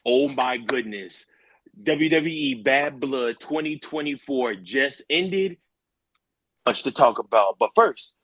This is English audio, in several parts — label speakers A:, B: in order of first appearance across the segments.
A: Oh my goodness. WWE Bad Blood 2024 just ended. Much to talk about. But first,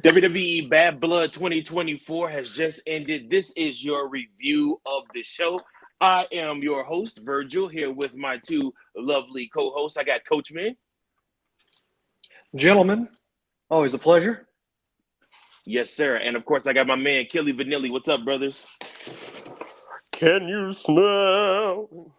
A: WWE Bad Blood 2024 has just ended. This is your review of the show. I am your host, Virgil, here with my two lovely co-hosts. I got Coach Man.
B: Gentlemen, always a pleasure.
A: Yes, sir. And of course, I got my man, Killy Vanilli. What's up, brothers?
C: Can you smell?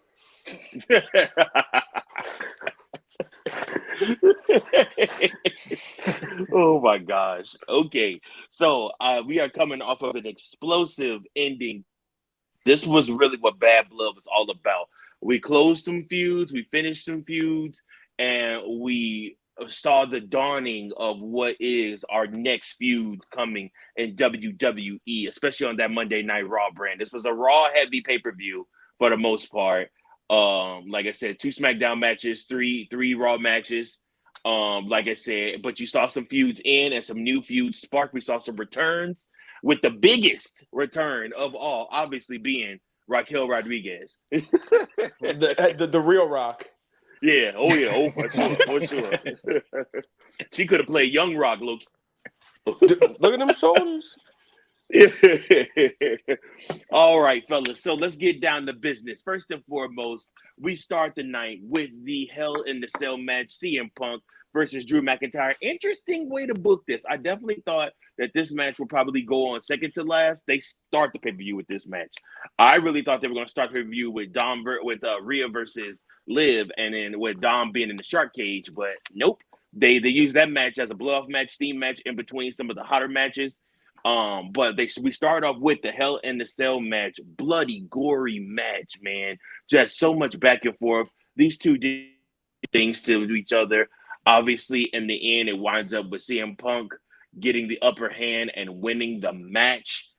A: Oh my gosh. Okay. So we are coming off of an explosive ending. This was really what Bad Blood was all about. We closed some feuds, we finished some feuds, and we saw the dawning of what is our next feuds coming in WWE, especially on that Monday Night Raw brand. This was a Raw heavy pay-per-view for the most part. Like I said, 2 SmackDown matches, three Raw matches. Like I said, but you saw some feuds in and some new feuds spark. We saw some returns, with the biggest return of all, obviously being Raquel Rodriguez.
C: the real Rock.
A: Yeah. Oh yeah. Oh for sure. She could have played Young Rock, look.
C: Look at them shoulders.
A: All right, fellas. So let's get down to business. First and foremost, we start the night with the Hell in the Cell match, CM Punk versus Drew McIntyre. Interesting way to book this. I definitely thought that this match would probably go on second to last. They start the pay-per-view with this match. I really thought they were going to start the pay-per-view with Rhea versus Liv, and then with Dom being in the shark cage, but nope. They used that match as a blow-off match, steam match in between some of the hotter matches. But we start off with the Hell in the Cell match, bloody, gory match, man. Just so much back and forth. These two did things to each other. Obviously, in the end, it winds up with CM Punk getting the upper hand and winning the match.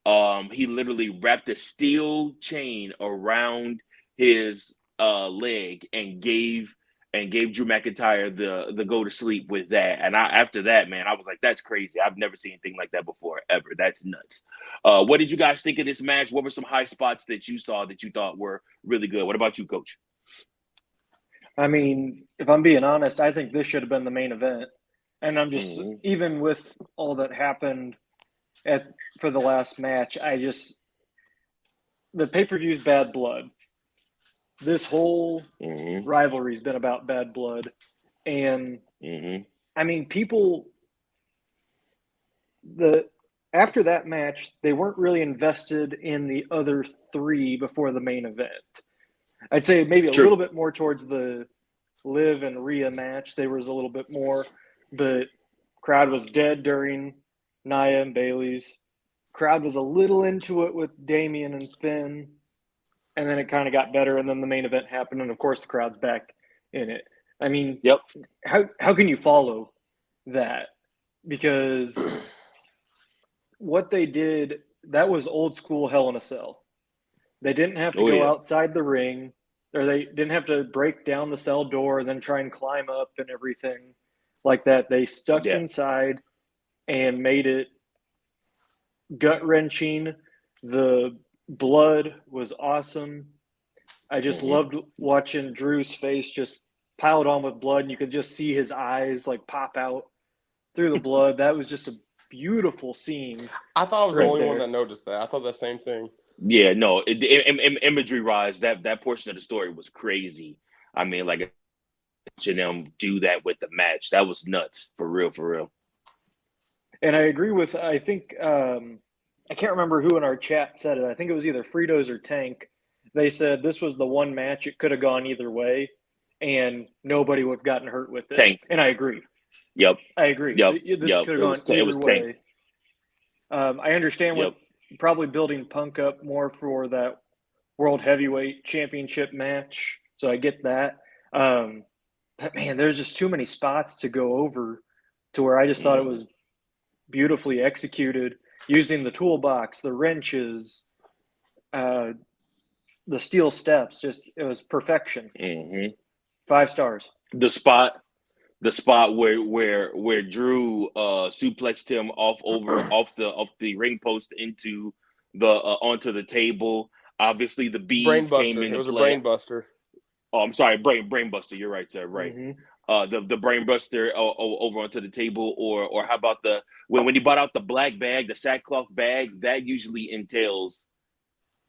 A: He literally wrapped a steel chain around his leg and gave Drew McIntyre the go to sleep with that. And after that, man, I was like, that's crazy. I've never seen anything like that before, ever. That's nuts. What did you guys think of this match? What were some high spots that you saw that you thought were really good? What about you, Coach?
B: I mean, if I'm being honest, I think this should have been the main event. And I'm just, even with all that happened for the last match, the pay-per-view's Bad Blood. This whole rivalry's been about Bad Blood. And, I mean, after that match, they weren't really invested in the other three before the main event. I'd say maybe a little bit more towards the Liv and Rhea match. There was a little bit more, but crowd was dead during Nia and Bayley's. Crowd was a little into it with Damian and Finn, and then it kind of got better, and then the main event happened, and of course the crowd's back in it. I mean, how can you follow that? Because what they did, that was old school Hell in a Cell. They didn't have to go outside the ring, or they didn't have to break down the cell door and then try and climb up and everything like that. They stuck inside and made it gut-wrenching. The blood was awesome. I just loved watching Drew's face just piled on with blood, and you could just see his eyes like pop out through the blood. That was just a beautiful scene.
C: I thought I was the only one that noticed that. I thought that same thing.
A: Yeah, no, imagery-wise, that portion of the story was crazy. I mean, like, watching them do that with the match, that was nuts, for real.
B: And I agree with, I think, I can't remember who in our chat said it. I think it was either Fritos or Tank. They said this was the one match, it could have gone either way. and nobody would have gotten hurt with it.
A: Tank.
B: And I agree.
A: Yep.
B: I agree.
A: Yep.
B: This could have gone either way.
A: Tank.
B: I understand with probably building Punk up more for that World Heavyweight Championship match, so I get that. But man, there's just too many spots to go over to where I just thought it was beautifully executed, using the toolbox, the wrenches, the steel steps. Just it was perfection. 5 stars.
A: The spot where Drew suplexed him off the ring post into the onto the table. Obviously, the beads came into play.
C: It was a brain buster.
A: Oh, I'm sorry, brain buster. You're right, sir. Right. The brain buster over onto the table, or how about when he bought out the black bag, the sackcloth bag, that usually entails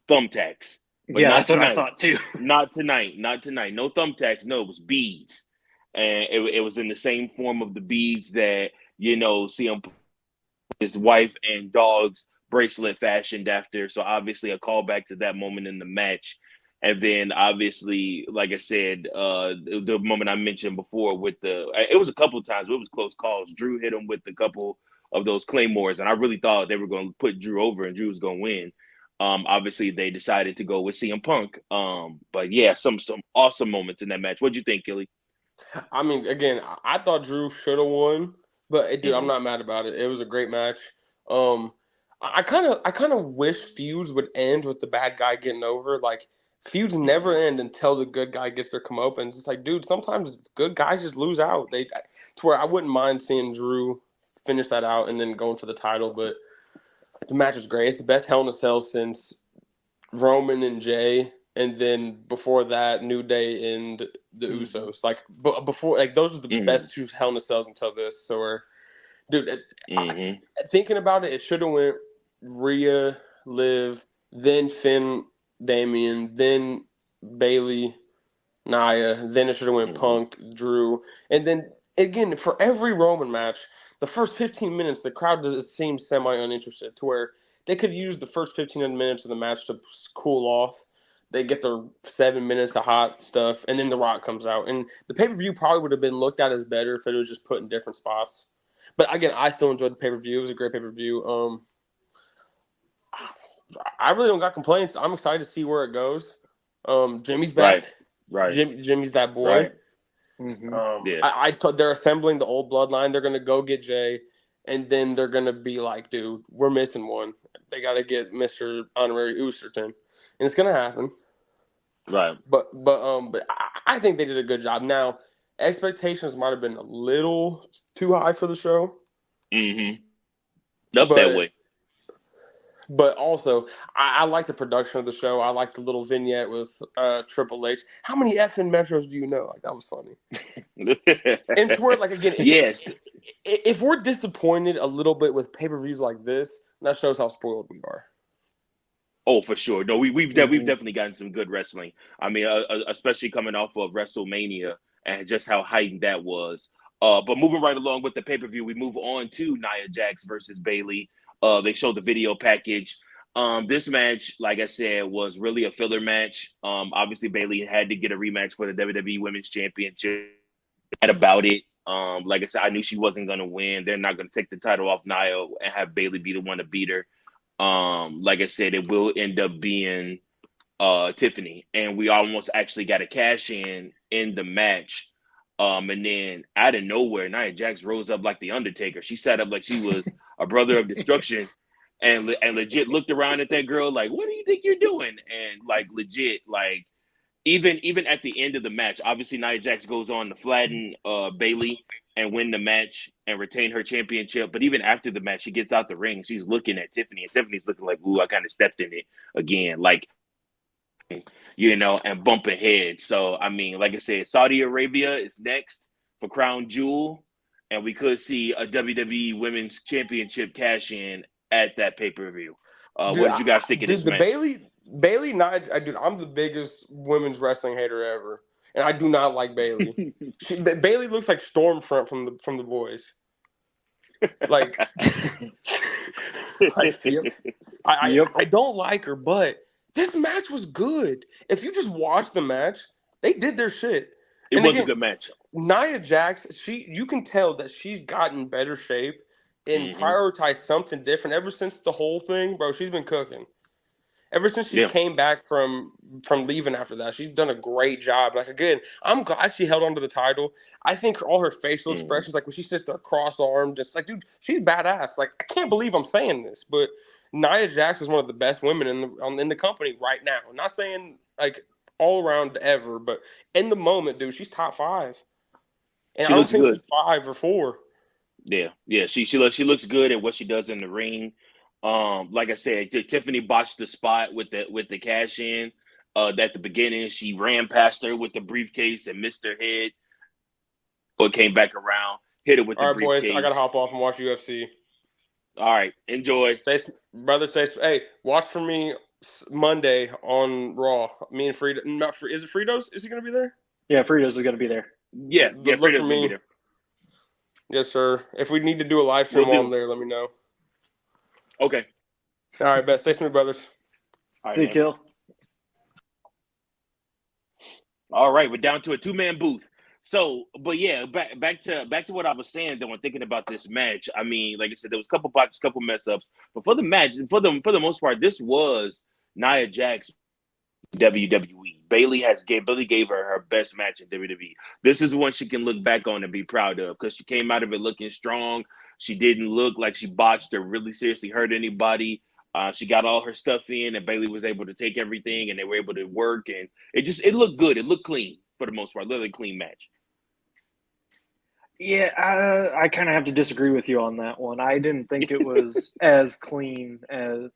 A: thumbtacks. But
B: yeah, that's what I thought too.
A: Not tonight. No thumbtacks. No, it was beads, and it was in the same form of the beads that CM, his wife and dog's bracelet fashioned after. So obviously a callback to that moment in the match. And then obviously, like I said, the moment I mentioned before with it was a couple of times, but it was close calls. Drew hit him with a couple of those claymores, and I really thought they were going to put Drew over and Drew was going to win. Obviously they decided to go with CM Punk. But yeah, some awesome moments in that match. What'd you think, Killy?
C: I mean, again, I thought Drew should have won, but dude, I'm not mad about it. It was a great match. I kind of wish feuds would end with the bad guy getting over. Like, feuds never end until the good guy gets their comeuppance. It's like, dude, sometimes good guys just lose out. To where I wouldn't mind seeing Drew finish that out and then going for the title, but the match was great. It's the best Hell in a Cell since Roman and Jay, and then before that, New Day and the Usos. Like, before, like, those are the best 2 Hell in a Cells until this. So, dude, thinking about it should have went Rhea, Liv, then Finn, Damian, then Bailey, Nia, then it should have went Punk, Drew, and then again for every Roman match, the first 15 minutes the crowd does seem semi-uninterested, to where they could use the first 15 minutes of the match to cool off. They get their 7 minutes of hot stuff, and then The Rock comes out, and the pay-per-view probably would have been looked at as better if it was just put in different spots. But again, I still enjoyed the pay-per-view. It was a great pay-per-view. I really don't got complaints. I'm excited to see where it goes. Jimmy's back.
A: Right.
C: Jimmy's that boy.
A: Right.
C: They're assembling the old bloodline. They're going to go get Jay, and then they're going to be like, dude, we're missing one. They got to get Mr. Honorary Oosterton, and it's going to happen.
A: Right.
C: But I think they did a good job. Now, expectations might have been a little too high for the show.
A: Up that way.
C: But also, I like the production of the show. I like the little vignette with Triple H. How many effing metros do you know? Like, that was funny. And to where, like, again,
A: yes,
C: if we're disappointed a little bit with pay-per-views like this, that shows how spoiled we are.
A: Oh, for sure. No, we've definitely gotten some good wrestling. I mean, especially coming off of WrestleMania and just how heightened that was. But moving right along with the pay-per-view, we move on to Nia Jax versus Bayley. They showed the video package. This match, like I said, was really a filler match. Obviously, Bayley had to get a rematch for the WWE Women's Championship. And about it, like I said, I knew she wasn't going to win. They're not going to take the title off Nia and have Bayley be the one to beat her. Like I said, it will end up being Tiffany. And we almost actually got a cash in the match. And then out of nowhere, Nia Jax rose up like the Undertaker. She sat up like she was a brother of destruction, and legit looked around at that girl like, "What do you think you're doing?" And like legit, like even at the end of the match, obviously Nia Jax goes on to flatten Bayley and win the match and retain her championship. But even after the match, she gets out the ring. She's looking at Tiffany, and Tiffany's looking like, "Ooh, I kind of stepped in it again." Like, and bumping heads. So, I mean, like I said, Saudi Arabia is next for Crown Jewel, and we could see a WWE Women's Championship cash in at that pay-per-view. What did you guys think of this match?
C: Bayley, dude, I'm the biggest women's wrestling hater ever, and I do not like Bayley. Bayley looks like Stormfront from the Boys. Like, I don't like her, but this match was good. If you just watch the match, they did their shit.
A: It was a good match.
C: Nia Jax, you can tell that she's gotten better shape and prioritized something different ever since the whole thing, bro. She's been cooking. Ever since she came back from leaving after that, she's done a great job. Like, again, I'm glad she held on to the title. I think all her facial expressions, like when she sits there cross-armed, just like, dude, she's badass. Like, I can't believe I'm saying this, but Nia Jax is one of the best women in the company right now. I'm not saying, like, all around ever, but in the moment, dude, she's top 5. And
A: She
C: I don't
A: looks
C: think
A: good.
C: she's 5 or 4.
A: Yeah. She looks good at what she does in the ring. Like I said, Tiffany botched the spot with the cash in. At the beginning, she ran past her with the briefcase and missed her head, but came back around, hit her with the
C: All right, boys,
A: briefcase.
C: I gotta hop off and watch UFC.
A: All right, enjoy.
C: Hey, watch for me Monday on Raw. Me and Frito. Is it Fritos? Is he gonna be there?
B: Yeah, Fritos is going to be there.
A: Yeah,
C: Look
A: Fritos
C: for
A: will be
C: me.
A: there.
C: Yes, sir. If we need to do a live stream while I'm there, let me know.
A: Okay.
C: All right, bet. Stay smooth, brothers.
B: See you, Kill.
A: All right, we're down to a 2-man booth. So, but yeah, back to what I was saying though when thinking about this match. I mean, like I said, there was a couple botches, couple mess ups, but for the match, for the most part, this was Nia Jax WWE. Bayley gave her best match in WWE. This is one she can look back on and be proud of because she came out of it looking strong. She didn't look like she botched or really seriously hurt anybody. She got all her stuff in, and Bayley was able to take everything, and they were able to work, and it looked good. It looked clean for the most part, literally clean match.
B: Yeah, I kind of have to disagree with you on that one. I didn't think it was as clean as.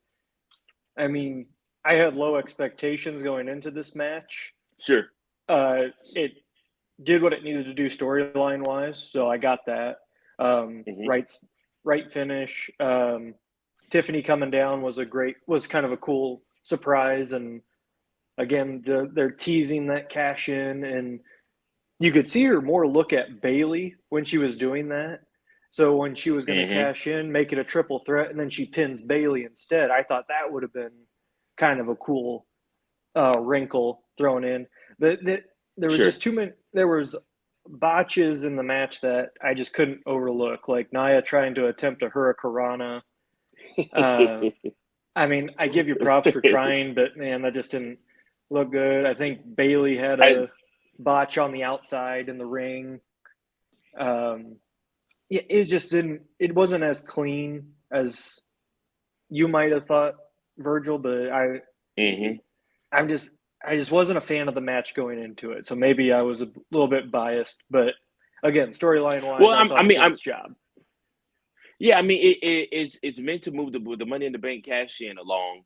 B: I mean, I had low expectations going into this match.
A: Sure.
B: It did what it needed to do storyline wise, so I got that. Right finish. Tiffany coming down was kind of a cool surprise, and again, they're teasing that cash in, and you could see her more look at Bayley when she was doing that. So when she was going to cash in, make it a triple threat, and then she pins Bayley instead, I thought that would have been kind of a cool wrinkle thrown in. But there was just too many. There was botches in the match that I just couldn't overlook, like Nia trying to attempt a hurricanrana. I mean, I give you props for trying, but man, that just didn't look good. I think Bayley had a botch on the outside in the ring. It just didn't. It wasn't as clean as you might have thought, Virgil. But I just wasn't a fan of the match going into it. So maybe I was a little bit biased. But again, storyline wise,
A: well,
B: I mean, it's job.
A: Yeah, I mean, it's meant to move the Money in the Bank cash in along.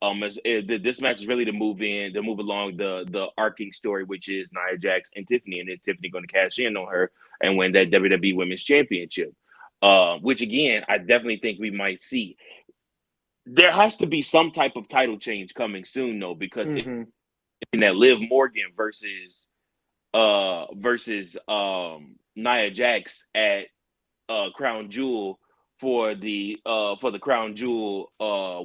A: This match is really to move along the arcing story, which is Nia Jax and Tiffany, and is Tiffany going to cash in on her and win that WWE Women's Championship? Which again, I definitely think we might see. There has to be some type of title change coming soon, though, because in that Liv Morgan versus Nia Jax at Crown Jewel for the Crown Jewel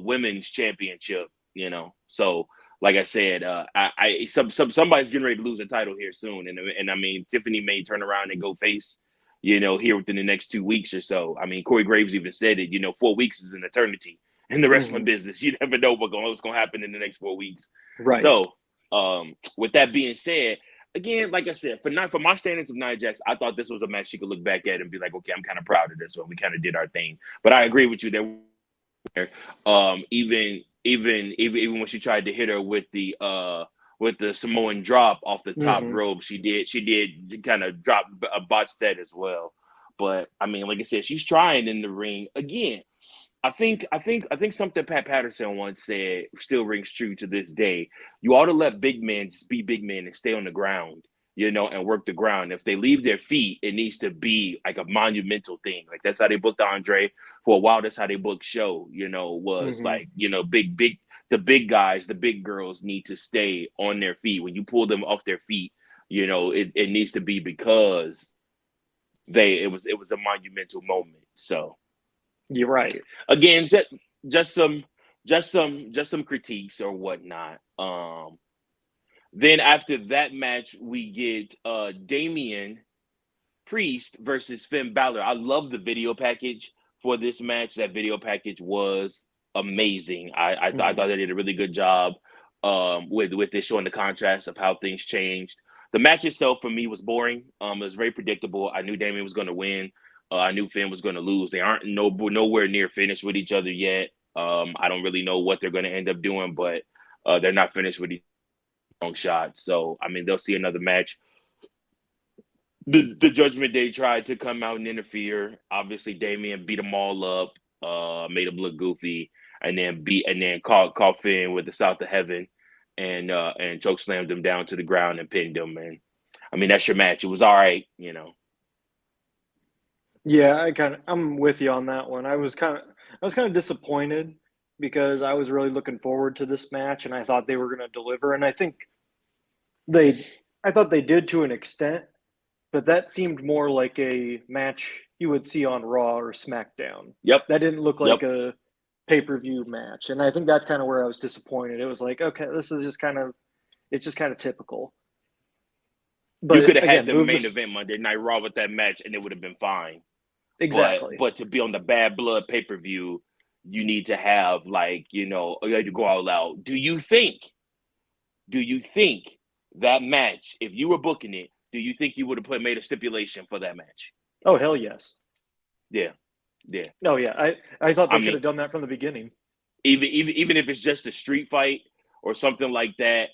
A: Women's Championship, you know. So, like I said, somebody's getting ready to lose a title here soon, and I mean, Tiffany may turn around and go face, you know, here within the next 2 weeks or so. I mean, Corey Graves even said it. You know, 4 weeks is an eternity in the wrestling business. You never know what's going to happen in the next 4 weeks.
B: Right.
A: So, with that being said, again, like I said, for my standards of Nia Jax, I thought this was a match she could look back at and be like, okay, I'm kind of proud of this one. We kind of did our thing. But I agree with you there. Even when she tried to hit her with the Samoan drop off the top rope, she did kind of botch that as well. But I mean, like I said, she's trying in the ring again. I think something Pat Patterson once said still rings true to this day. You ought to let big men just be big men and stay on the ground, you know, and work the ground. If they leave their feet, it needs to be like a monumental thing. Like that's how they booked Andre for a while. That's how they booked Show, you know, was like, you know, the big guys, the big girls need to stay on their feet. When you pull them off their feet, you know, it needs to be because it was a monumental moment. So.
B: You're right.
A: Again, just some critiques or whatnot. Then after that match, we get Damian Priest versus Finn Balor. I love the video package for this match. That video package was amazing. I thought they did a really good job with this, showing the contrast of how things changed. The match itself for me was boring. It was very predictable. I knew Damian was going to win. I knew Finn was going to lose. They aren't nowhere near finished with each other yet. I don't really know what they're going to end up doing, but they're not finished with each long shot. So I mean, they'll see another match. The Judgment Day tried to come out and interfere. Obviously, Damian beat them all up, made them look goofy, and then caught Finn with the South of Heaven, and choke slammed him down to the ground and pinned him. And I mean, that's your match. It was all right, you know.
B: Yeah, I'm with you on that one. I was kind of disappointed because I was really looking forward to this match, and I thought they were going to deliver, and I thought they did to an extent. But that seemed more like a match you would see on Raw or SmackDown.
A: Yep.
B: That didn't look like a pay-per-view match. And I think that's kind of where I was disappointed. It was like, okay, this is just kind of typical.
A: But you could have had the main event Monday Night Raw with that match and it would have been fine.
B: Exactly.
A: But to be on the Bad Blood pay-per-view, you need to have you had to go all out. Do you think that match, if you were booking it, do you think you would have made a stipulation for that match?
B: Oh, hell yes.
A: Yeah.
B: Oh, yeah. I thought they should have done that from the beginning.
A: Even if it's just a street fight or something like that,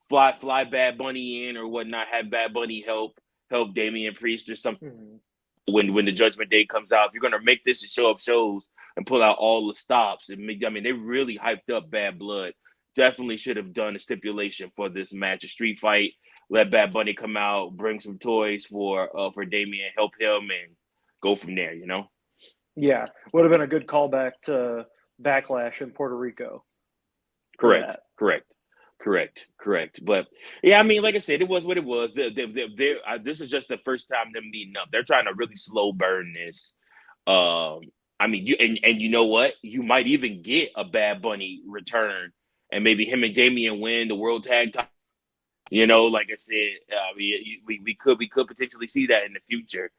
A: fly Bad Bunny in or whatnot, have Bad Bunny help Damian Priest or something. Mm-hmm. When the Judgment Day comes out, if you're going to make this a show of shows and pull out all the stops, they really hyped up Bad Blood. Definitely should have done a stipulation for this match, a street fight. Let Bad Bunny come out, bring some toys for Damian, help him, and go from there, you know?
B: Yeah. Would have been a good callback to Backlash in Puerto Rico.
A: Correct. But, yeah, I mean, like I said, it was what it was. This is just the first time them meeting up. They're trying to really slow burn this. I mean, you know what? You might even get a Bad Bunny return, and maybe him and Damian win the World Tag Title. You know, like I said, we could potentially see that in the future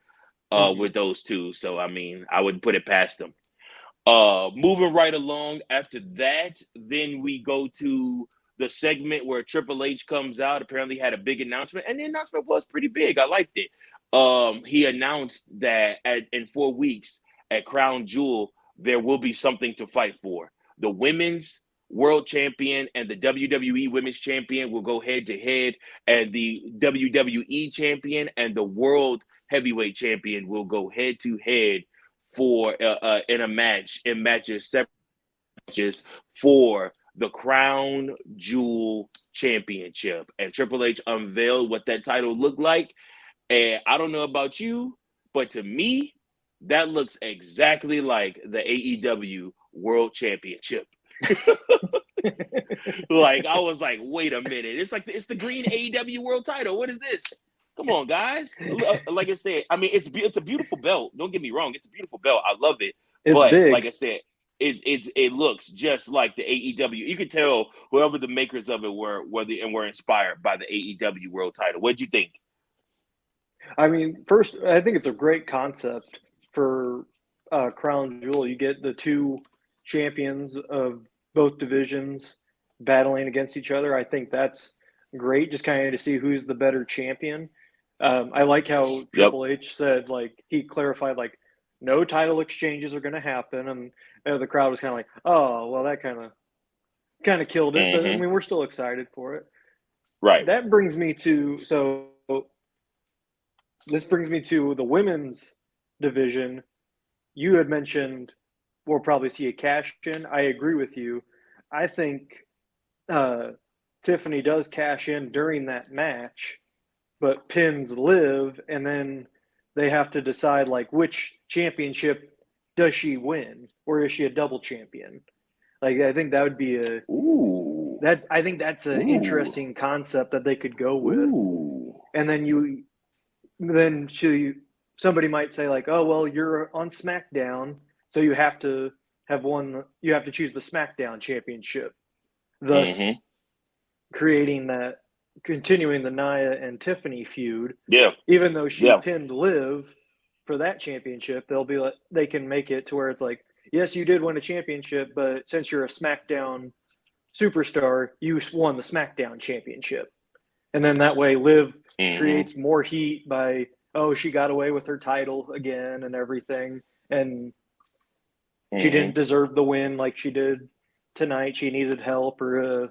A: with those two. So, I mean, I wouldn't put it past them. Moving right along after that, then we go to the segment where Triple H comes out, apparently had a big announcement, and the announcement was pretty big. I liked it. He announced that in 4 weeks at Crown Jewel, there will be something to fight for. The women's World Champion and the WWE Women's Champion will go head to head, and the WWE Champion and the World Heavyweight Champion will go head to head for in separate matches for the Crown Jewel Championship. And Triple H unveiled what that title looked like. And I don't know about you, but to me, that looks exactly like the AEW World Championship. Like, I was like, wait a minute. It's the green AEW World title. What is this? Come on, guys. Like I said, I mean, it's a beautiful belt. Don't get me wrong. It's a beautiful belt. I love it. But big. Like I said, it looks just like the AEW. You can tell whoever the makers of it were inspired by the AEW World title. What'd you think?
B: I mean, first, I think it's a great concept for Crown Jewel. You get the two champions of both divisions battling against each other. I think that's great, just kind of to see who's the better champion. I like how Triple H said, like, he clarified, like, no title exchanges are going to happen, and the crowd was kind of like, oh, well, that kind of killed it. But I mean, we're still excited for it.
A: Right.
B: That brings me to the women's division. You had mentioned we'll probably see a cash in. I agree with you. I think Tiffany does cash in during that match, but pins Liv, and then they have to decide, like, which championship does she win, or is she a double champion? Like, I think that would be I think that's an interesting concept that they could go with. Ooh. And then somebody might say, like, oh, well, you're on SmackDown, so you have to choose the SmackDown championship, thus creating that continuing the Nia and Tiffany feud.
A: Yeah.
B: Even though she
A: Yeah.
B: pinned Liv for that championship, they'll be like, they can make it to where it's like, yes, you did win a championship, but since you're a SmackDown superstar, you won the SmackDown championship. And then that way Liv creates more heat by, oh, she got away with her title again and everything. And she didn't deserve the win like she did tonight. She needed help or a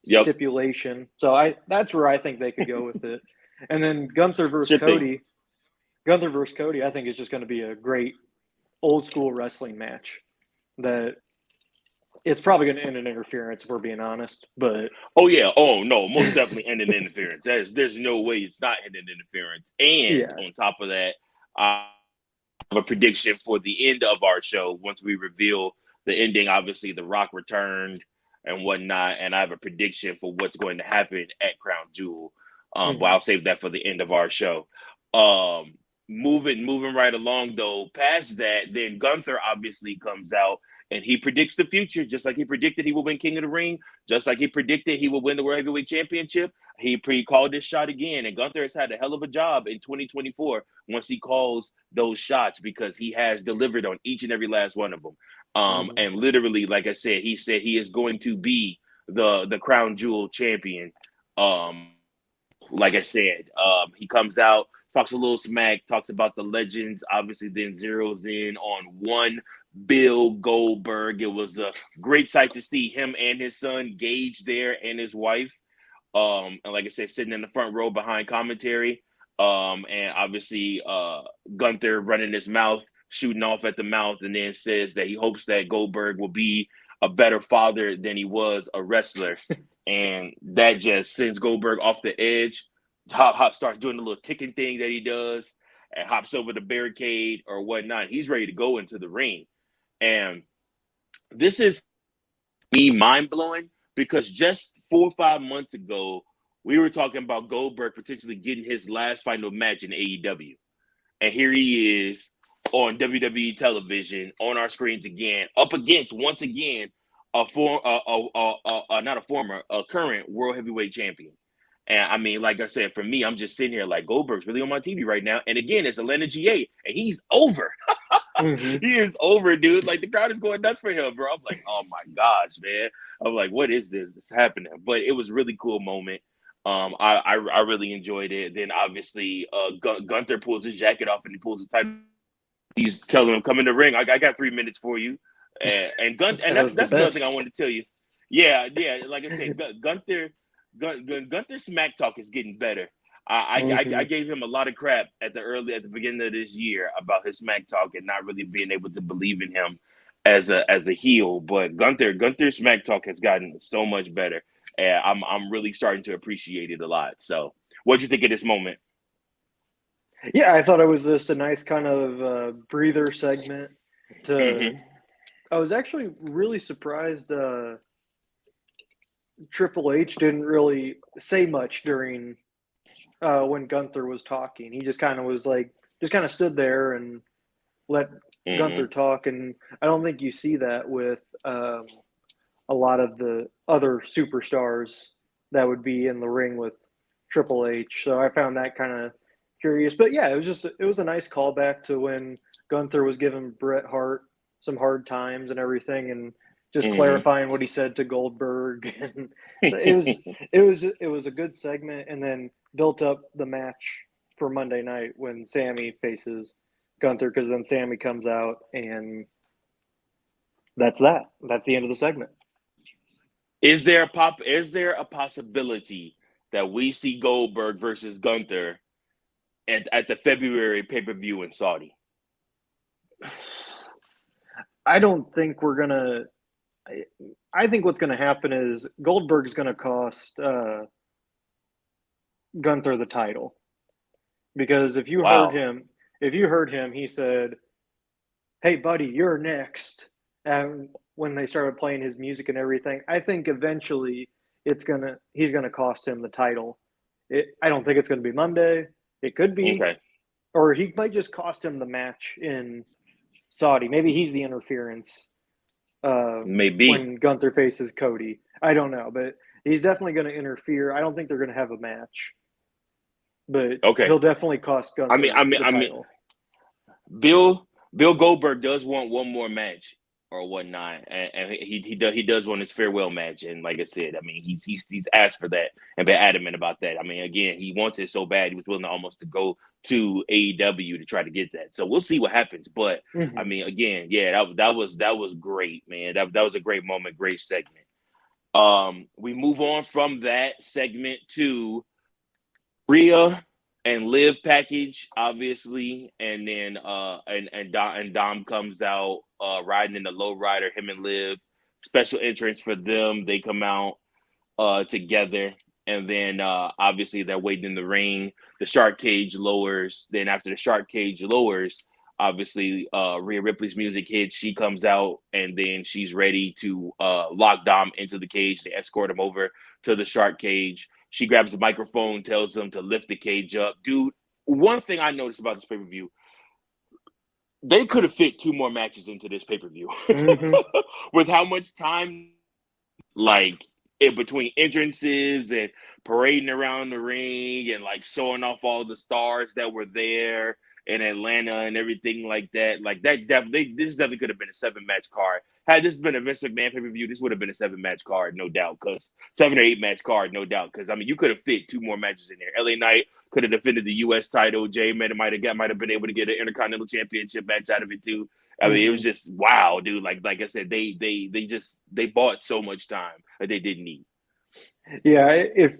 B: stipulation. So that's where I think they could go with it. And then Gunther versus Cody. Gunther versus Cody, I think, is just going to be a great old school wrestling match. That it's probably going to end in interference, if we're being honest. But
A: oh no, most definitely end in interference. There's no way it's not ending interference. And on top of that, I have a prediction for the end of our show once we reveal the ending. Obviously, The Rock returned and whatnot, and I have a prediction for what's going to happen at Crown Jewel. But I'll save that for the end of our show. Moving right along though, past that, then Gunther obviously comes out and he predicts the future, just like he predicted he would win King of the Ring, just like he predicted he would win the World Heavyweight Championship. He pre-called this shot again, and Gunther has had a hell of a job in 2024 once he calls those shots because he has delivered on each and every last one of them. And literally, like I said he is going to be the Crown Jewel champion. Like I said, he comes out, talks a little smack, talks about the legends, obviously then zeroes in on one Bill Goldberg. It was a great sight to see him and his son Gage there and his wife. And like I said, sitting in the front row behind commentary. And obviously Gunther running his mouth, shooting off at the mouth, and then says that he hopes that Goldberg will be a better father than he was a wrestler. And that just sends Goldberg off the edge. Hop starts doing the little ticking thing that he does and hops over the barricade or whatnot. He's ready to go into the ring. And this is mind-blowing because just 4 or 5 months ago, we were talking about Goldberg potentially getting his last final match in AEW. And here he is on WWE television, on our screens again, up against, once again, a current World Heavyweight Champion. And I mean, like I said, for me, I'm just sitting here like Goldberg's really on my TV right now. And again, it's Atlanta GA, and he's over. He is over, dude. Like the crowd is going nuts for him, bro. I'm like, oh my gosh, man. I'm like, what is this? It's happening. But it was a really cool moment. I really enjoyed it. Then obviously, Gunther pulls his jacket off and he pulls his title. He's telling him, "Come in the ring. I got 3 minutes for you." And that's another thing I wanted to tell you. Yeah. Like I said, Gunther smack talk is getting better. I gave him a lot of crap at the beginning of this year about his smack talk and not really being able to believe in him as a heel. But Gunther's smack talk has gotten so much better, and I'm really starting to appreciate it a lot. So, what'd you think of this moment?
B: Yeah, I thought it was just a nice kind of breather segment. I was actually really surprised. Triple H didn't really say much during when Gunther was talking. He just kind of was like, just kind of stood there and let Gunther talk. And I don't think you see that with a lot of the other superstars that would be in the ring with Triple H. So I found that kind of curious. But yeah, it was a nice callback to when Gunther was giving Bret Hart some hard times and everything, and just clarifying what he said to Goldberg. And it was a good segment, and then built up the match for Monday night when Sammy faces Gunther, because then Sammy comes out, and that's that. That's the end of the segment.
A: Is there a possibility that we see Goldberg versus Gunther at the February pay-per-view in Saudi?
B: I don't think we're gonna. I think what's going to happen is Goldberg's going to cost Gunther the title, because if you heard him, he said, "Hey, buddy, you're next." And when they started playing his music and everything, I think eventually he's going to cost him the title. I don't think it's going to be Monday. It could be, or he might just cost him the match in Saudi. Maybe he's the interference.
A: Maybe
B: when Gunther faces Cody. I don't know, but He's definitely going to interfere. I don't think they're going to have a match, but
A: Okay.
B: he'll definitely cost Gunther the title.
A: Bill Goldberg does want one more match or whatnot, and he does want his farewell match. And like I said, I mean, he's asked for that and been adamant about that. I mean, again, he wants it so bad he was willing to almost to go to AEW to try to get that. So we'll see what happens. But I mean, again, yeah, that was great, man. That was a great moment, great segment. We move on from that segment to Rhea and Liv package, obviously, and then and Dom comes out riding in the lowrider, him and Liv. Special entrance for them. They come out together, and then obviously they're waiting in the ring. The shark cage lowers. Then after the shark cage lowers, obviously Rhea Ripley's music hits. She comes out, and then she's ready to lock Dom into the cage. They escort him over to the shark cage. She grabs the microphone, tells them to lift the cage up. Dude, one thing I noticed about this pay-per-view, they could have fit 2 more matches into this pay-per-view. With how much time, like, in between entrances and parading around the ring and, like, showing off all the stars that were there in Atlanta and everything like that. Like, this definitely could have been a 7-match card. Had this been a Vince McMahon pay-per-view, this would have been a 7-match card, no doubt. 7 or 8-match card, no doubt. Because I mean, you could have fit 2 more matches in there. LA Knight could have defended the U.S. title. Jay might have been able to get an Intercontinental Championship match out of it too. I mean, it was just wow, dude. Like I said, they bought so much time that they didn't need.
B: Yeah, it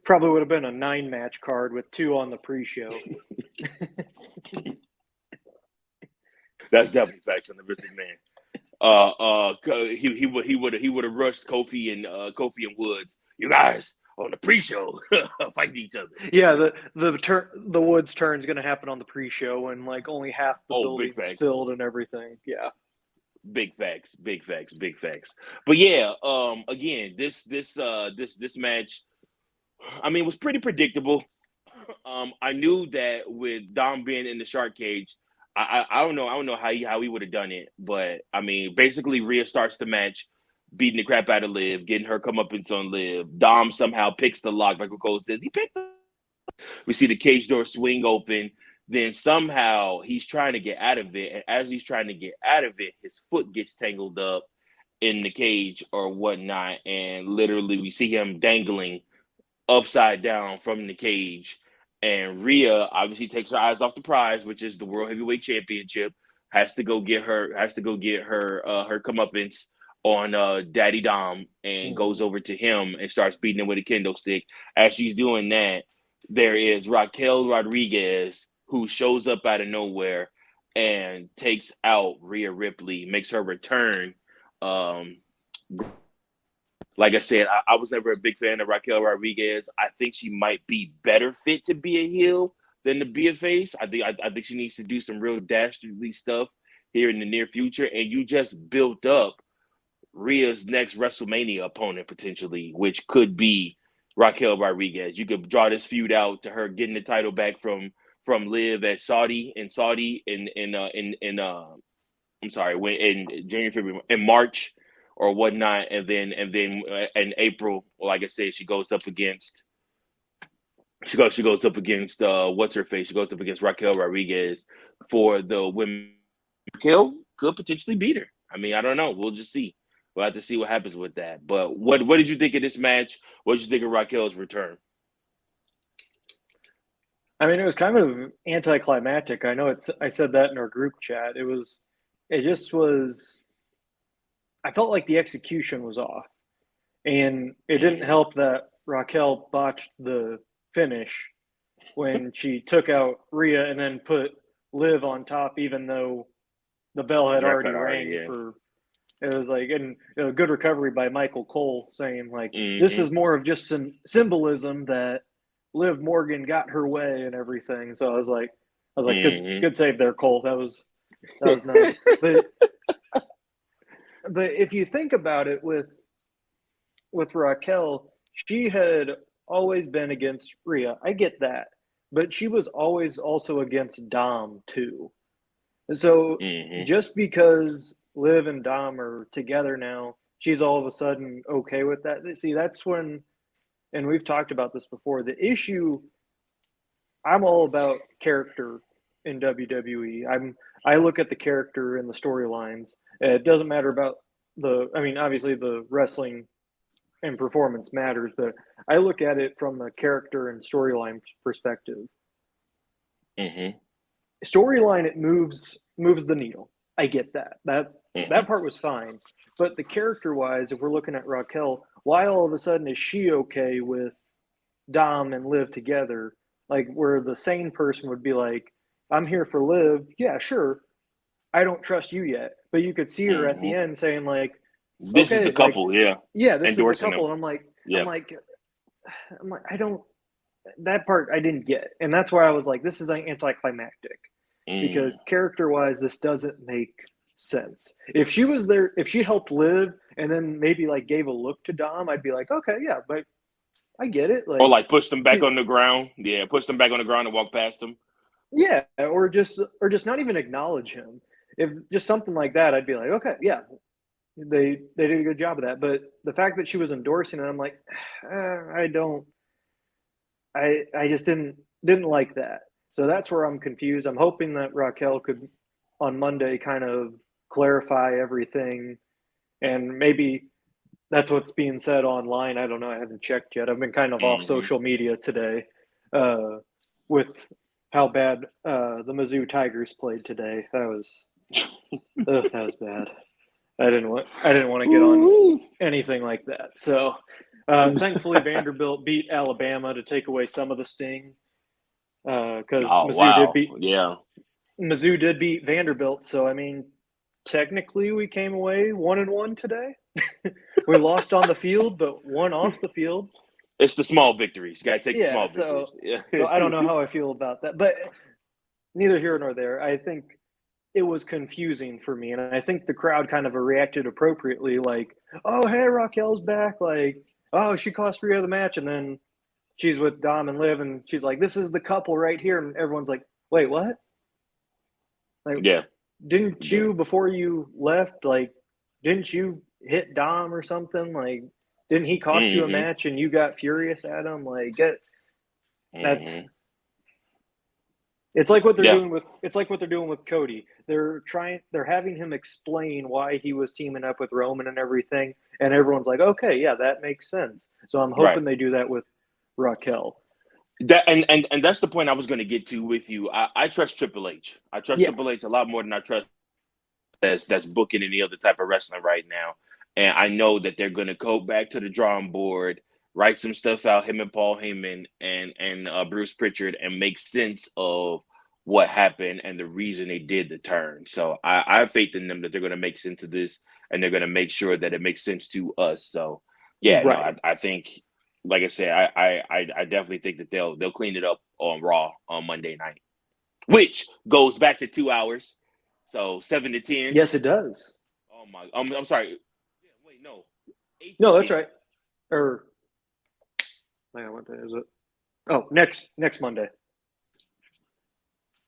B: probably would have been a 9-match card with 2 on the pre-show.
A: That's definitely facts on the Vince McMahon. He would have rushed Kofi and Woods. You guys on the pre-show fighting each other.
B: Yeah, the Woods turn is going to happen on the pre-show when like only half the building's filled and everything. Yeah,
A: big facts. But yeah, again, this match, I mean, was pretty predictable. I knew that with Dom being in the shark cage, I don't know how he would have done it, but I mean, basically Rhea starts the match, beating the crap out of Liv, getting her comeuppance on Liv. Dom somehow picks the lock, like Cole says. He picked. We see the cage door swing open. Then somehow he's trying to get out of it, and as he's trying to get out of it, his foot gets tangled up in the cage or whatnot, and literally we see him dangling upside down from the cage. And Rhea obviously takes her eyes off the prize, which is the World Heavyweight Championship. Has to go get her comeuppance on Daddy Dom, and goes over to him and starts beating him with a kendo stick. As she's doing that, there is Raquel Rodriguez, who shows up out of nowhere and takes out Rhea Ripley, makes her return. Like I said, I was never a big fan of Raquel Rodriguez. I think she might be better fit to be a heel than to be a face. I think she needs to do some real dastardly stuff here in the near future. And you just built up Rhea's next WrestleMania opponent potentially, which could be Raquel Rodriguez. You could draw this feud out to her getting the title back from Liv at in January, February, in March or whatnot, and then in April, like I said, she goes up against what's her face? She goes up against Raquel Rodriguez for the women. Raquel could potentially beat her. I mean, I don't know. We'll just see. We'll have to see what happens with that. But what did you think of this match? What did you think of Raquel's return?
B: I mean, it was kind of anticlimactic. I know I said that in our group chat. It just was. I felt like the execution was off, and it didn't help that Raquel botched the finish when she took out Rhea and then put Liv on top, even though the bell had already rang for. It was like, and good recovery by Michael Cole saying like, this is more of just some symbolism that Liv Morgan got her way and everything. So I was like, good save there, Cole. That was nice. But if you think about it, with Raquel, she had always been against Rhea. I get that, but she was always also against Dom too. And so just because Liv and Dom are together now she's all of a sudden okay with that. See, that's when, and we've talked about this before, the issue, I'm all about character in WWE. I look at the character and the storylines. It doesn't matter about obviously the wrestling and performance matters, but I look at it from a character and storyline perspective.
A: Mm-hmm.
B: Storyline, it moves the needle. I get that. That part was fine. But the character wise, if we're looking at Raquel, why all of a sudden is she okay with Dom and Liv together? Like, where the sane person would be like, I'm here for Liv. Yeah, sure. I don't trust you yet. But you could see her at the end saying, like,
A: this is the couple,
B: yeah, this
A: endorsing
B: is the couple.
A: them.
B: And
A: Yeah.
B: I'm like, I don't, that part I didn't get. And that's why I was like, this is anticlimactic. Because character-wise, this doesn't make sense. If she was there, if she helped Liv and then maybe like gave a look to Dom, I'd be like, okay, yeah, but I get it. Like,
A: or like push them back on the ground. Yeah, push them back on the ground and walk past them.
B: Yeah, or just not even acknowledge him. If just something like that, I'd be like, okay, yeah, they did a good job of that. But the fact that she was endorsing it, I'm like, I just didn't like that. So that's where I'm confused. I'm hoping that Raquel could on Monday kind of clarify everything, and maybe that's what's being said online. I don't know. I haven't checked yet. I've been kind of off social media today with how bad the Mizzou Tigers played today. That was bad. I didn't want to get on anything like that. So thankfully Vanderbilt beat Alabama to take away some of the sting. Because Mizzou did beat Vanderbilt. So I mean, technically we came away 1-1 today. We lost on the field, but won off the field.
A: It's the small victories. You gotta take the small victories. Yeah.
B: So I don't know how I feel about that, but neither here nor there. I think it was confusing for me, and I think the crowd kind of reacted appropriately. Like, oh, hey, Raquel's back. Like, oh, she cost Rhea the match, and then she's with Dom and Liv, and she's like, this is the couple right here. And everyone's like, wait, what? Like,
A: yeah.
B: Didn't you, before you left, like, didn't you hit Dom or something? Like, didn't he cost you a match and you got furious at him? Like, it's like what they're doing with Cody. They're having him explain why he was teaming up with Roman and everything. And everyone's like, okay, yeah, that makes sense. So I'm hoping they do that with Raquel.
A: That and that's the point I was going to get to with you. I trust Triple H. I trust Triple H a lot more than I trust that's booking any other type of wrestling right now. And I know that they're going to go back to the drawing board, write some stuff out, him and Paul Heyman and Bruce Pritchard, and make sense of what happened and the reason they did the turn. So I have faith in them that they're going to make sense of this, and they're going to make sure that it makes sense to us. So yeah, no, I think, like I said, I definitely think that they'll clean it up on Raw on Monday night, which goes back to 2 hours, so 7 to 10.
B: Yes, it does.
A: Oh my, I'm sorry. Yeah, wait, no.
B: No, that's right. Or, man, what day is it? Oh, next Monday.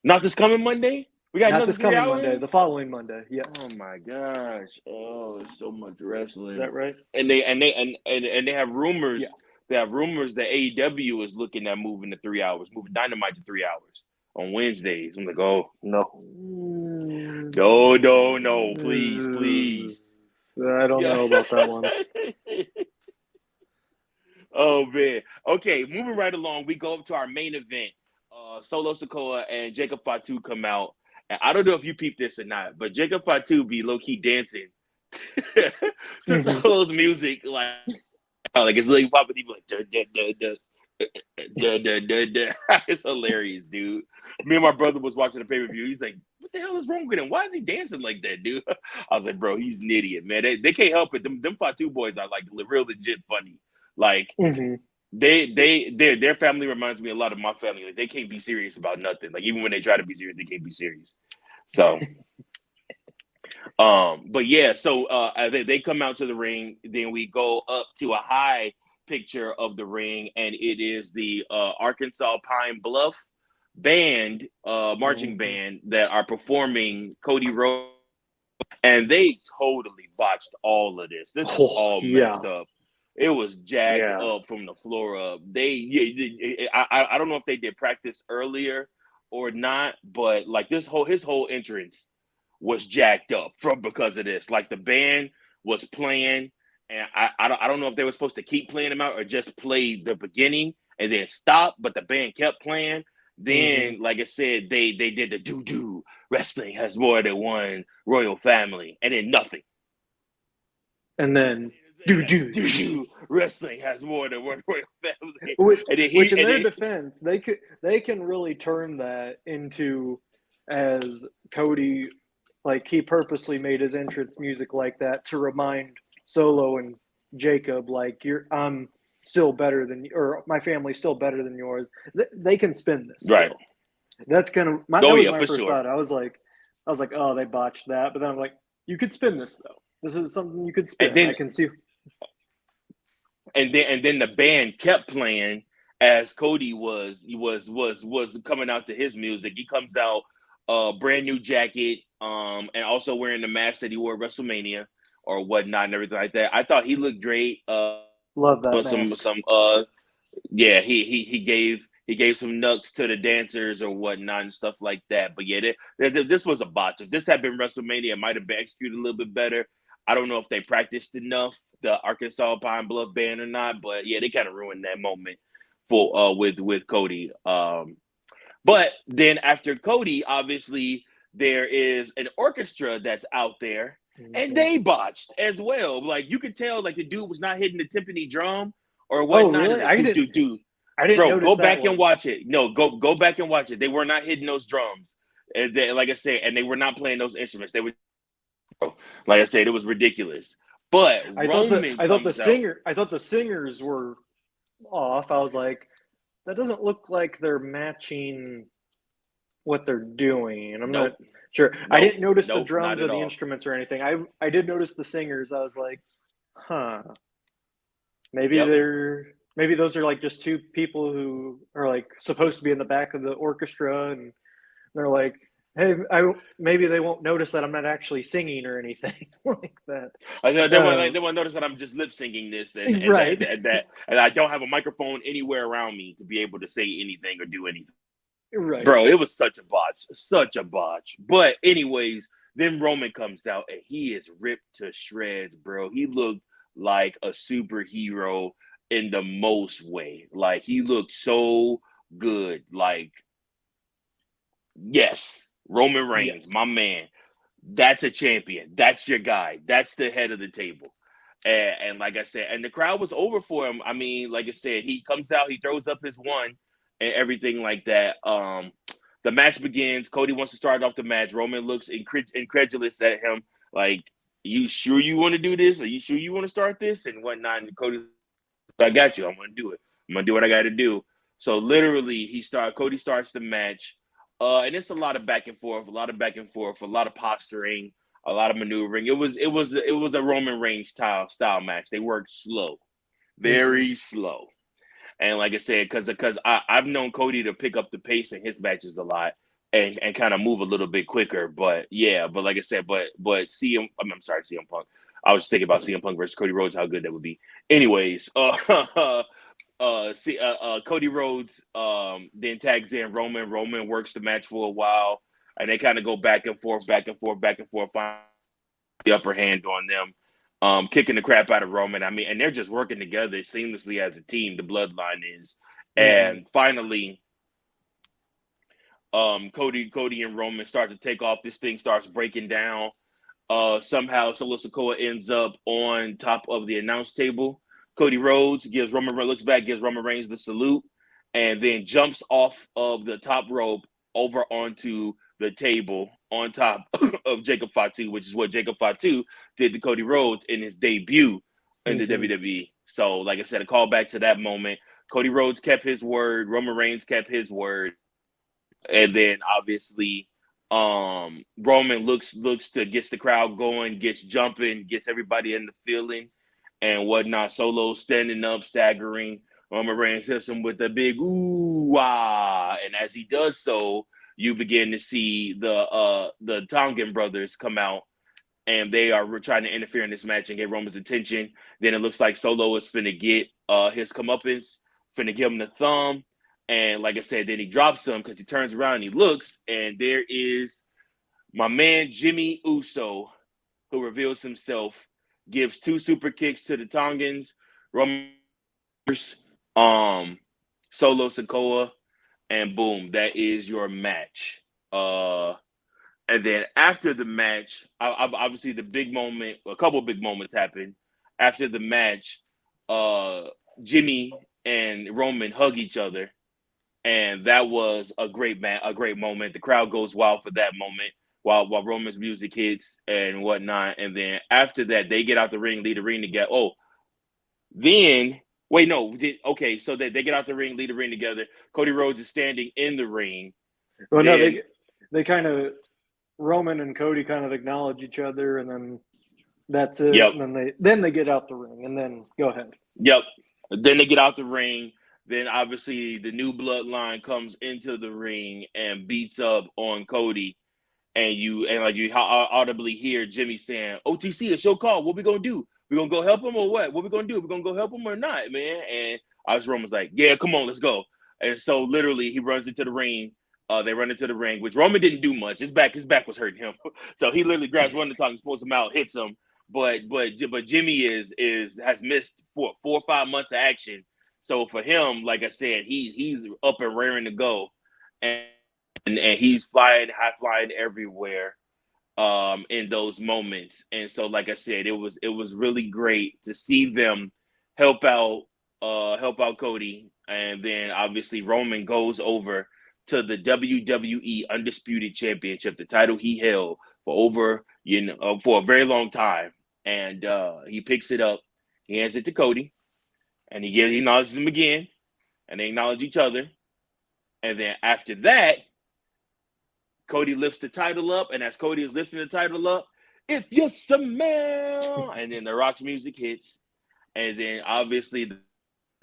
A: Not this coming Monday. We got
B: not
A: another
B: this
A: 3
B: coming
A: hours?
B: Monday. The following Monday. Yeah.
A: Oh my gosh. Oh, so much wrestling.
B: Is that right?
A: And they have rumors. Yeah. They have rumors that AEW is looking at moving to 3 hours, moving Dynamite to 3 hours on Wednesdays. I'm like, oh no, no, please.
B: I don't know about that one.
A: Oh man. Okay, moving right along, we go up to our main event. Solo Sikoa and Jacob Fatu come out. And I don't know if you peeped this or not, but Jacob Fatu be low-key dancing to Solo's music, like it's like popping. He be like, duh. It's hilarious, dude. Me and my brother was watching the pay-per-view. He's like, what the hell is wrong with him? Why is he dancing like that, dude? I was like, bro, he's an idiot, man. They can't help it. Them Fatu boys are like real legit funny. Like their family reminds me a lot of my family. Like they can't be serious about nothing. Like even when they try to be serious, they can't be serious. So but yeah, so they come out to the ring, then we go up to a high picture of the ring, and it is the Arkansas Pine Bluff band, marching band that are performing Cody Rhodes And they totally botched all of this. This was all messed up. It was jacked up from the floor up. I don't know if they did practice earlier or not, but like his whole entrance was jacked up because of this. Like the band was playing, and I don't know if they were supposed to keep playing them out or just play the beginning and then stop, but the band kept playing. Then, like I said, they did the doo-doo. Wrestling has more than one royal family, and then nothing.
B: And then
A: doo-doo. Wrestling has more than one royal family.
B: Which in their defense, they can really turn that into, as Cody, like he purposely made his entrance music like that to remind Solo and Jacob, like I'm still better than you, or my family's still better than yours. They can spin this,
A: right?
B: Still. That's kind of my first thought. I was like, oh, they botched that, but then I'm like, you could spin this though. This is something you could spin. And then, I can see.
A: And then the band kept playing as Cody was coming out to his music. He comes out brand new jacket, and also wearing the mask that he wore at WrestleMania or whatnot and everything like that. I thought he looked great.
B: Love that mask.
A: He gave some nucks to the dancers or whatnot and stuff like that. But yeah, this was a botch. If this had been WrestleMania, it might have been executed a little bit better. I don't know if they practiced enough, the Arkansas Pine Bluff band or not, but yeah, they kind of ruined that moment for with Cody. But then after Cody, obviously there is an orchestra that's out there, and they botched as well. Like you could tell, like the dude was not hitting the timpani drum or whatnot.
B: Oh, really?
A: I didn't Bro, go back and watch it. No, go back and watch it. They were not hitting those drums, and like I said, and they were not playing those instruments. They were, like I said, it was ridiculous. But
B: I thought the singers were off. I was like, that doesn't look like they're matching what they're doing. And I'm not sure. I didn't notice the drums or the instruments or anything. I did notice the singers. I was like, huh. Maybe maybe those are like just two people who are like supposed to be in the back of the orchestra, and they're like, hey, maybe they won't notice that I'm not actually singing or anything like that.
A: They won't notice that I'm just lip syncing this, and
B: right.
A: and I don't have a microphone anywhere around me to be able to say anything or do anything.
B: Right,
A: bro. It was such a botch. But anyways, then Roman comes out and he is ripped to shreds, bro. He looked like a superhero in the most way. Like he looked so good. Like, yes, Roman Reigns, my man. That's a champion. That's your guy. That's the head of the table. And like I said, and the crowd was over for him. I mean, like I said, he comes out, he throws up his one and everything like that. The match begins. Cody wants to start off the match. Roman looks incredulous at him, like, you sure you want to do this? Are you sure you want to start this? And whatnot. And Cody, I got you. I'm going to do it. I'm going to do what I got to do. So literally, Cody starts the match. And it's a lot of back and forth, a lot of posturing, a lot of maneuvering. It was a Roman Reigns style match. They worked slow, very slow. And like I said, because I've known Cody to pick up the pace in his matches a lot and kind of move a little bit quicker. But yeah, but like I said, but CM Punk. I was thinking about CM Punk versus Cody Rhodes, how good that would be. Anyways, Cody Rhodes then tags in Roman. Roman works the match for a while, and they kind of go back and forth, find the upper hand on them, kicking the crap out of Roman. I mean, and they're just working together seamlessly as a team. The bloodline is, and finally, Cody and Roman start to take off. This thing starts breaking down. Somehow Solo Sikoa ends up on top of the announce table. Cody Rhodes looks back, gives Roman Reigns the salute, and then jumps off of the top rope over onto the table on top of Jacob Fatu, which is what Jacob Fatu did to Cody Rhodes in his debut in the WWE. So, like I said, a call back to that moment. Cody Rhodes kept his word. Roman Reigns kept his word. And then, obviously, Roman gets the crowd going, gets jumping, gets everybody in the feeling and whatnot. Solo standing up, staggering. Roman Reigns hits him with a big ooh-wah. And as he does so, you begin to see the Tongan brothers come out and they are trying to interfere in this match and get Roman's attention. Then it looks like Solo is finna get his comeuppance, finna give him the thumb. And like I said, then he drops him because he turns around and he looks, and there is my man Jimmy Uso, who reveals himself, gives 2 super kicks to the Tongans, Roman, Solo Sikoa, and boom, that is your match. And then after the match, obviously the big moment, a couple of big moments happened. After the match, Jimmy and Roman hug each other, and that was a great moment. The crowd goes wild for that moment while Roman's music hits and whatnot. And then after that, they get out the ring, lead the ring together. Oh, then wait, no, okay, so they get out the ring, lead the ring together. Cody Rhodes is standing in the ring.
B: Well, no, they kind of Roman and Cody kind of acknowledge each other, and then that's it.
A: Yep.
B: And then they get out the ring, and then go ahead.
A: Yep. Then they get out the ring. Then obviously the new bloodline comes into the ring and beats up on Cody, and you audibly hear Jimmy saying, "OTC, it's your call. What we gonna do? We gonna go help him or what? What we gonna do? We gonna go help him or not, man?" And Roman's like, "Yeah, come on, let's go." And so literally he runs into the ring. They run into the ring, which Roman didn't do much. His back was hurting him, so he literally grabs one of the tongues, pulls him out, hits him. But Jimmy has missed 4 or 5 months of action. So for him, like I said, he's up and raring to go, and he's flying everywhere in those moments. And so, like I said, it was really great to see them help out Cody, and then obviously Roman goes over to the WWE Undisputed Championship, the title he held for for a very long time, and he picks it up, he hands it to Cody, and he acknowledges him again, and they acknowledge each other, and then after that, Cody lifts the title up, and as Cody is lifting the title up, if you smell, and then the Rock's music hits, and then obviously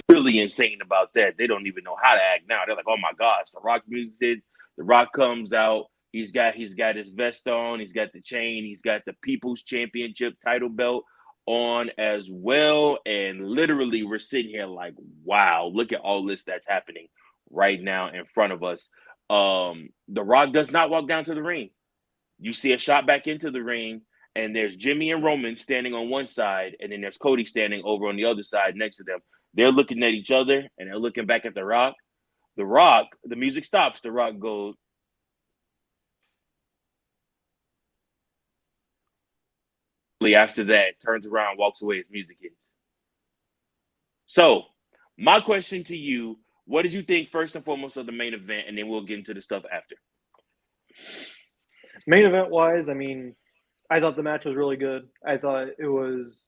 A: really insane about that. They don't even know how to act now. They're like, "Oh my gosh, the Rock music hits, the Rock comes out, he's got his vest on, he's got the chain, he's got the People's Championship title belt on as well," and literally we're sitting here like, wow, look at all this that's happening right now in front of us. The Rock does not walk down to the ring. You see a shot back into the ring, and there's Jimmy and Roman standing on one side, and then there's Cody standing over on the other side next to them. They're looking at each other, and they're looking back at the Rock. The Rock, the music stops. The Rock goes, after that, turns around, walks away, his music hits. So, my question to you, what did you think first and foremost of the main event, and then we'll get into the stuff after?
B: Main event wise, I mean, I thought the match was really good. I thought it was,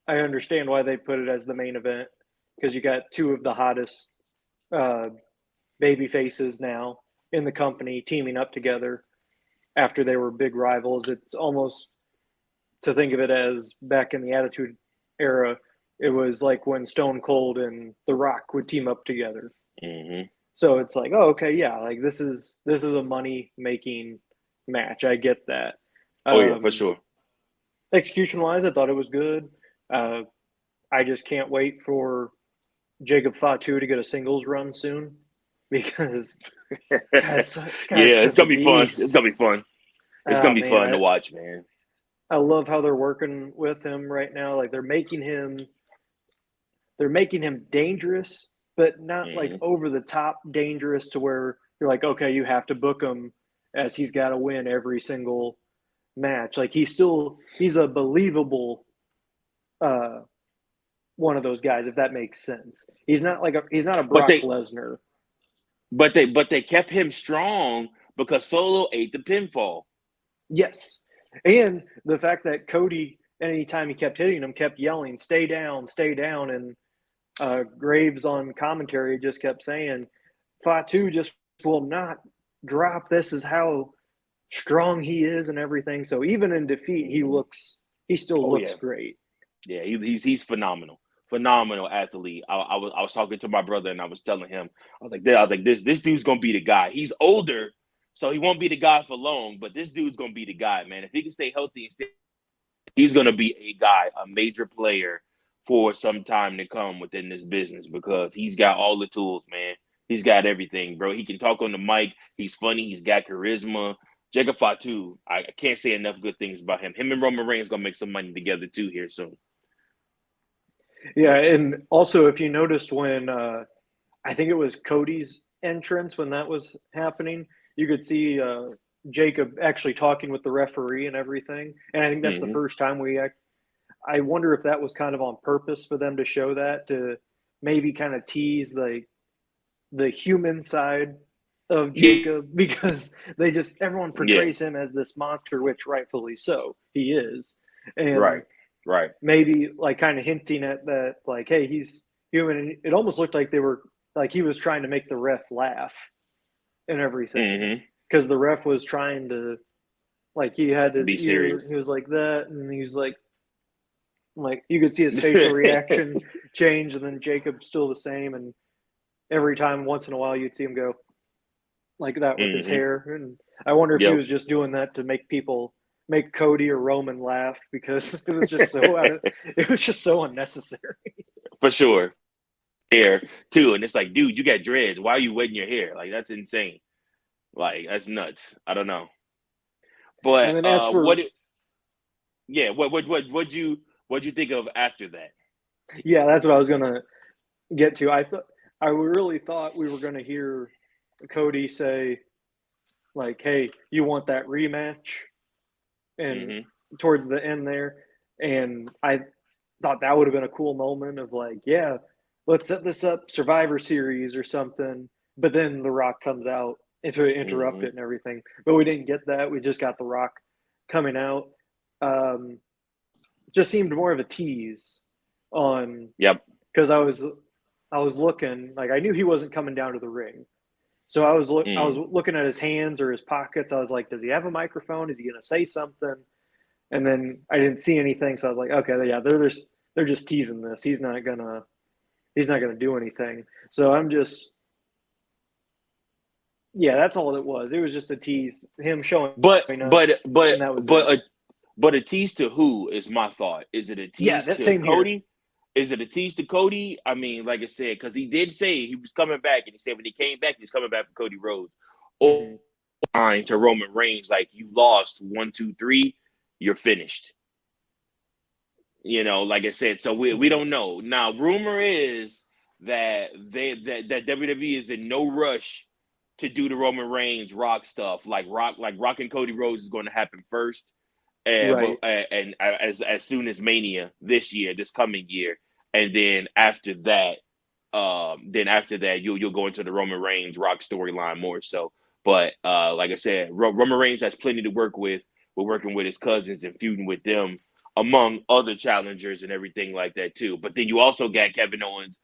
B: I understand why they put it as the main event, because you got 2 of the hottest baby faces now in the company teaming up together after they were big rivals. It's almost to think of it as back in the Attitude Era, it was like when Stone Cold and The Rock would team up together.
A: Mm-hmm.
B: So it's like, oh, okay, yeah, like this is a money-making match. I get that.
A: Oh, yeah, for sure.
B: Execution-wise, I thought it was good. I just can't wait for Jacob Fatu to get a singles run soon, because it's
A: gonna be fun. It's gonna be fun. It's gonna be fun to watch, man.
B: I love how they're working with him right now. Like they're making him dangerous, but not like over the top dangerous to where you're like, okay, you have to book him as he's got to win every single match. Like he's a believable one of those guys, if that makes sense. He's not a Brock Lesnar.
A: But they kept him strong because Solo ate the pinfall.
B: Yes. And the fact that Cody, anytime he kept hitting him, kept yelling, stay down, and Graves on commentary just kept saying, Fatu just will not drop. This is how strong he is and everything. So even in defeat, he still looks great.
A: Yeah, he's phenomenal. Phenomenal athlete. I was talking to my brother and I was telling him, I was like, this dude's gonna be the guy. He's older, So he won't be the guy for long, but this dude's gonna be the guy, man. If he can stay healthy and he's gonna be a guy, a major player for some time to come within this business because he's got all the tools, man. He's got everything, bro. He can talk on the mic. He's funny. He's got charisma. Jacob Fatu, I can't say enough good things about him. Him and Roman Reigns gonna make some money together too here soon.
B: Yeah, and also if you noticed when I think it was Cody's entrance when that was happening, you could see Jacob actually talking with the referee and everything. And I think that's the first time I wonder if that was kind of on purpose for them to show that, to maybe kind of tease the human side of Jacob, because everyone portrays him as this monster, which rightfully so he is. And
A: right.
B: Maybe like kind of hinting at that, like, hey, he's human. And it almost looked like they were like he was trying to make the ref laugh and everything, because the ref was trying to, like, he had his ears, serious. He was like that, and he was like you could see his facial reaction change, and then Jacob's still the same, and every time once in a while you'd see him go like that with his hair. And I wonder if he was just doing that to make Cody or Roman laugh, because it was just so unnecessary.
A: For sure. Hair too, and it's like, dude, you got dreads. Why are you wetting your hair? Like, that's insane. Like, that's nuts. I don't know. But what'd you think of after that?
B: Yeah, that's what I was gonna get to. I really thought we were gonna hear Cody say, like, hey, you want that rematch? And towards the end there, and I thought that would have been a cool moment of like, yeah, let's set this up, Survivor Series or something. But then The Rock comes out to interrupt it and everything. But we didn't get that. We just got The Rock coming out. Just seemed more of a tease on.
A: Yep.
B: Because I was looking, like, I knew he wasn't coming down to the ring. So I was looking at his hands or his pockets. I was like, does he have a microphone? Is he going to say something? And then I didn't see anything. So I was like, okay, yeah, they're just teasing this. He's not gonna do anything. So that's all it was. It was just a tease, him showing.
A: But a tease to who is my thought. Is it a tease to Cody? Here. Is it a tease to Cody? I mean, like I said, because he did say he was coming back, and he said when he came back, he was coming back for Cody Rhodes. Or to Roman Reigns, like, you lost 1, 2, 3, you're finished. You know, like I said, so we don't know. Now, rumor is that that WWE is in no rush to do the Roman Reigns Rock stuff. Like Rock and Cody Rhodes is going to happen first. And as soon as Mania this coming year, and then after that, you'll go into the Roman Reigns Rock storyline more so. But like I said, Roman Reigns has plenty to work with. We're working with his cousins and feuding with them, among other challengers and everything like that too. But then you also got Kevin Owens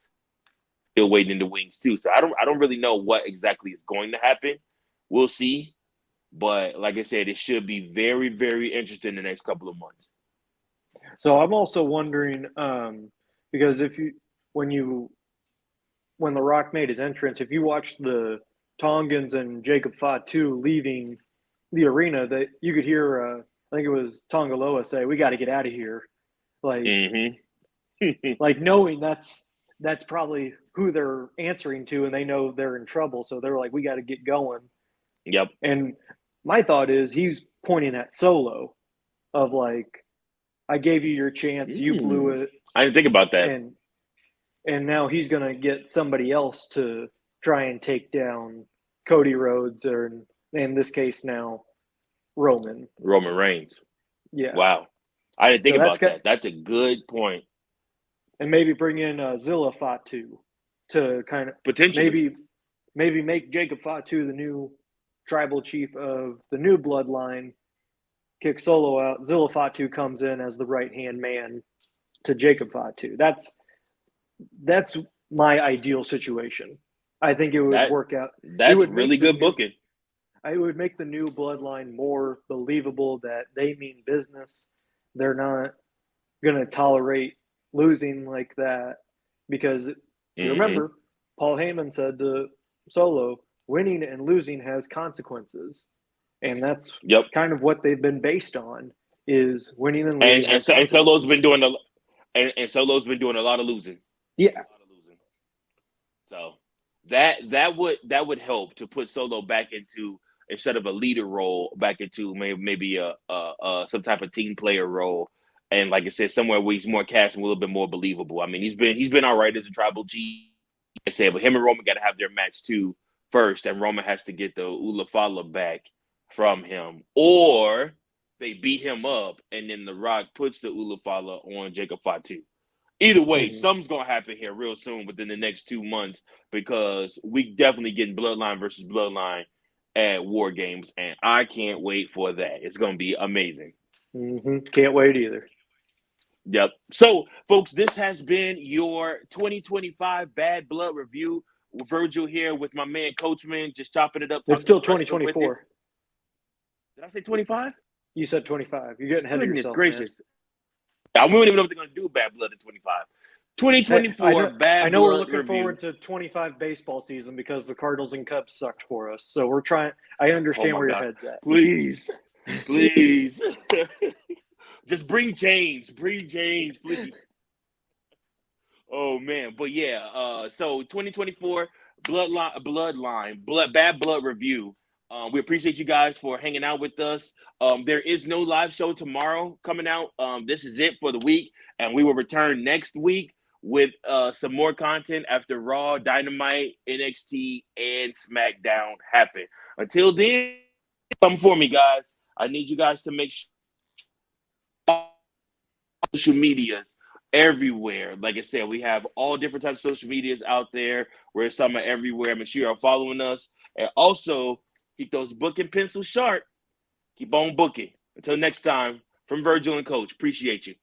A: still waiting in the wings too. So I don't really know what exactly is going to happen. We'll see. But like I said, it should be very, very interesting in the next couple of months.
B: So I'm also wondering, because when The Rock made his entrance, if you watched the Tongans and Jacob Fatu leaving the arena, that you could hear, I think it was Tongaloa say, "We got to get out of here," like, like knowing that's probably who they're answering to, and they know they're in trouble, so they're like, "We got to get going."
A: Yep.
B: And my thought is he's pointing at Solo, of like, I gave you your chance, you blew it.
A: I didn't think about that.
B: And now he's gonna get somebody else to try and take down Cody Rhodes, or in this case now, Roman
A: Reigns.
B: Yeah.
A: Wow. I didn't think about that. That's a good point.
B: And maybe bring in Zilla Fatu to kind of
A: potentially
B: maybe make Jacob Fatu the new tribal chief of the new bloodline, kick Solo out. Zilla Fatu comes in as the right-hand man to Jacob Fatu. That's my ideal situation. I think it would work out.
A: That's really good booking.
B: I would make the new bloodline more believable, that they mean business. They're not going to tolerate losing like that, because you remember Paul Heyman said to Solo, winning and losing has consequences. And that's
A: Yep.
B: kind of what they've been based on, is winning and losing
A: And
B: has
A: Solo's
B: consequences.
A: been doing and Solo's been doing a lot of losing.
B: Yeah.
A: So that would help to put Solo back into, instead of a leader role, back into maybe a some type of team player role. And like I said, somewhere where he's more cash and a little bit more believable. I mean, he's been all right as a Tribal G. I said, but him and Roman got to have their match too first, and Roman has to get the Ulafala back from him, or they beat him up, and then The Rock puts the Ulafala on Jacob Fatu. Either way, something's gonna happen here real soon within the next 2 months, because we definitely getting Bloodline versus Bloodline at War Games, and I can't wait for that. It's gonna be amazing.
B: Can't wait either.
A: Yep. So, folks, this has been your 2025 Bad Blood review. Virgil here with my man Coachman, just chopping it up.
B: It's still 2024.
A: Did I say 25?
B: You said 25. You're getting ahead of yourself.
A: Goodness gracious.
B: Man.
A: I don't even know if they're going to do Bad Blood in 25. 2024 Bad Blood
B: I know we're looking
A: review.
B: forward to 25 baseball season because the Cardinals and Cubs sucked for us. So we're trying. I understand where your head's at.
A: Please. Just bring change, please. Oh man, but yeah. So 2024 Bad Blood review. We appreciate you guys for hanging out with us. There is no live show tomorrow coming out. This is it for the week, and we will return next week with some more content after Raw, Dynamite, NXT, and SmackDown happen. Until then, come for me, guys. I need you guys to make sure social medias everywhere. Like I said, we have all different types of social medias out there. We're some are everywhere. Make sure you're following us, and also keep those booking pencils sharp. Keep on booking. Until next time, from Virgil and Coach. Appreciate you.